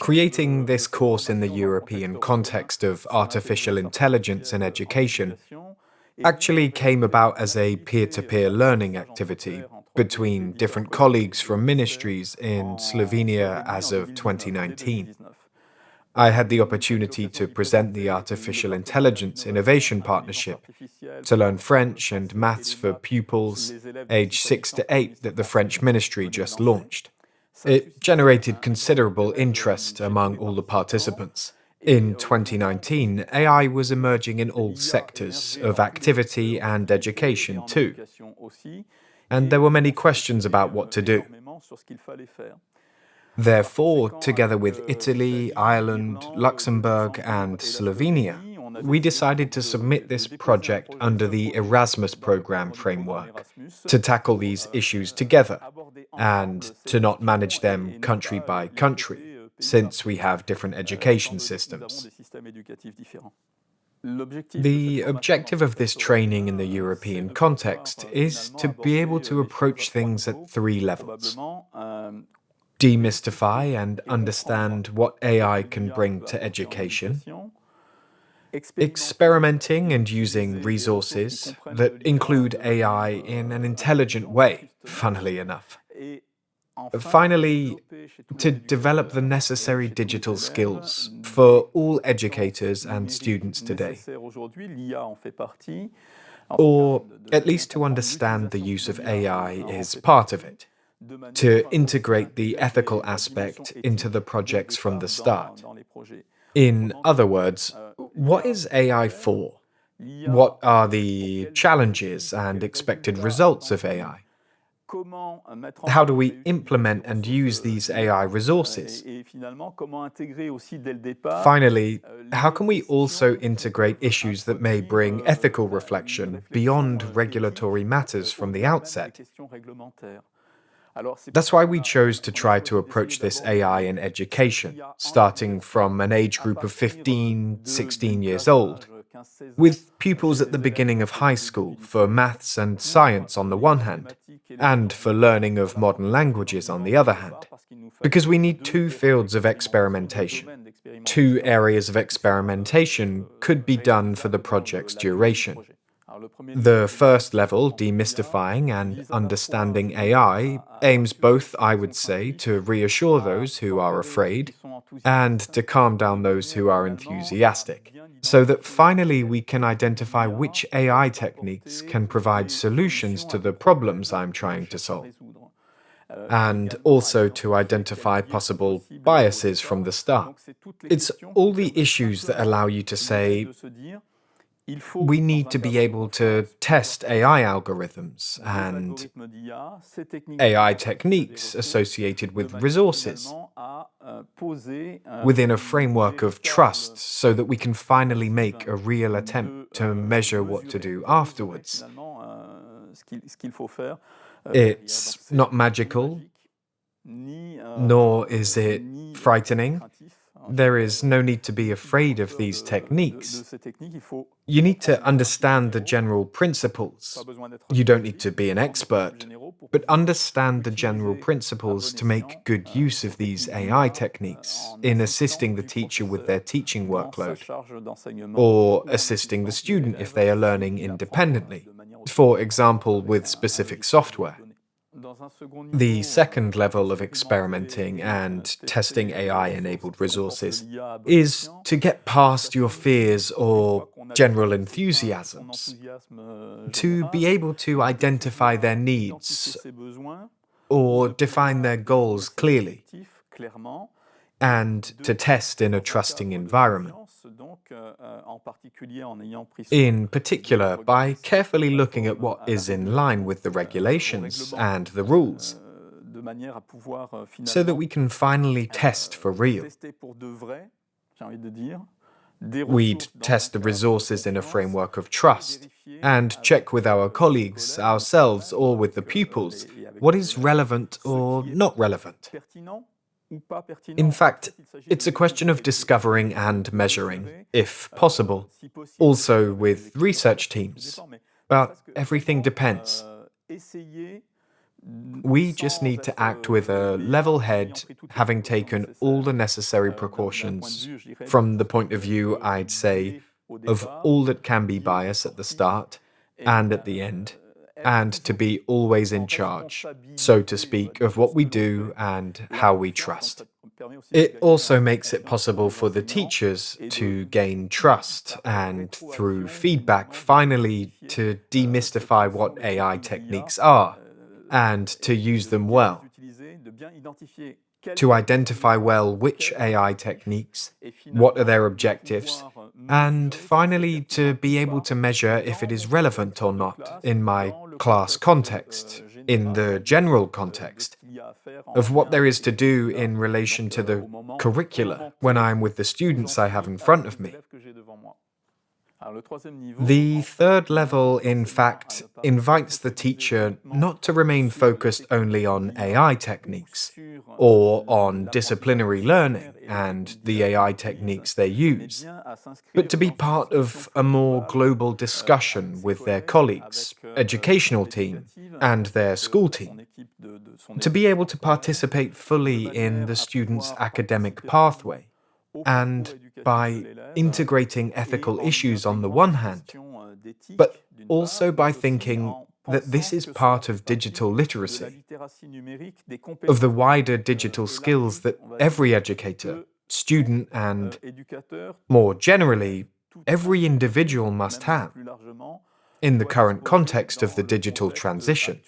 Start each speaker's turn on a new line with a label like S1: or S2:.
S1: Creating this course in the European context of artificial intelligence in education actually came about as a peer-to-peer learning activity between different colleagues from ministries in Slovenia as of 2019. I had the opportunity to present the Artificial Intelligence Innovation Partnership to learn French and maths for pupils aged 6 to 8 that the French ministry just launched. It generated considerable interest among all the participants. In 2019, AI was emerging in all sectors of activity and education too, and there were many questions about what to do. Therefore, together with Italy, Ireland, Luxembourg, and Slovenia, we decided to submit this project under the Erasmus program framework to tackle these issues together and to not manage them country by country, since we have different education systems. The objective of this training in the European context is to be able to approach things at 3 levels. Demystify and understand what AI can bring to education, experimenting and using resources that include AI in an intelligent way, funnily enough. Finally, to develop the necessary digital skills for all educators and students today, or at least to understand the use of AI is part of it, to integrate the ethical aspect into the projects from the start. In other words, what is AI for? What are the challenges and expected results of AI? How do we implement and use these AI resources? Finally, how can we also integrate issues that may bring ethical reflection beyond regulatory matters from the outset? That's why we chose to try to approach this AI in education, starting from an age group of 15, 16 years old, with pupils at the beginning of high school for maths and science on the one hand, and for learning of modern languages on the other hand. Because we need 2 fields of experimentation. 2 areas of experimentation could be done for the project's duration. The first level, demystifying and understanding AI, aims both, I would say, to reassure those who are afraid and to calm down those who are enthusiastic, so that finally we can identify which AI techniques can provide solutions to the problems I'm trying to solve, and also to identify possible biases from the start. It's all the issues that allow you to say, we need to be able to test AI algorithms and AI techniques associated with resources within a framework of trust so that we can finally make a real attempt to measure what to do afterwards. It's not magical, nor is it frightening. There is no need to be afraid of these techniques. You need to understand the general principles. You don't need to be an expert, but understand the general principles to make good use of these AI techniques in assisting the teacher with their teaching workload, or assisting the student if they are learning independently, for example, with specific software. The second level of experimenting and testing AI-enabled resources is to get past your fears or general enthusiasms, to be able to identify their needs or define their goals clearly, and to test in a trusting environment. In particular, by carefully looking at what is in line with the regulations and the rules, so that we can finally test for real. We'd test the resources in a framework of trust, and check with our colleagues, ourselves, or with the pupils what is relevant or not relevant. In fact, it's a question of discovering and measuring, if possible, also with research teams. But everything depends. We just need to act with a level head, having taken all the necessary precautions from the point of view, I'd say, of all that can be bias at the start and at the end, and to be always in charge, so to speak, of what we do and how we trust. It also makes it possible for the teachers to gain trust and, through feedback, finally to demystify what AI techniques are and to use them well, to identify well which AI techniques, what are their objectives, and finally to be able to measure if it is relevant or not in my class context, in the general context, of what there is to do in relation to the curricula when I'm with the students I have in front of me. The third level, in fact, invites the teacher not to remain focused only on AI techniques or on disciplinary learning and the AI techniques they use, but to be part of a more global discussion with their colleagues, educational team, and their school team, to be able to participate fully in the student's academic pathway, and by integrating ethical issues on the one hand, but also by thinking that this is part of digital literacy, of the wider digital skills that every educator, student, and, more generally, every individual must have in the current context of the digital transition.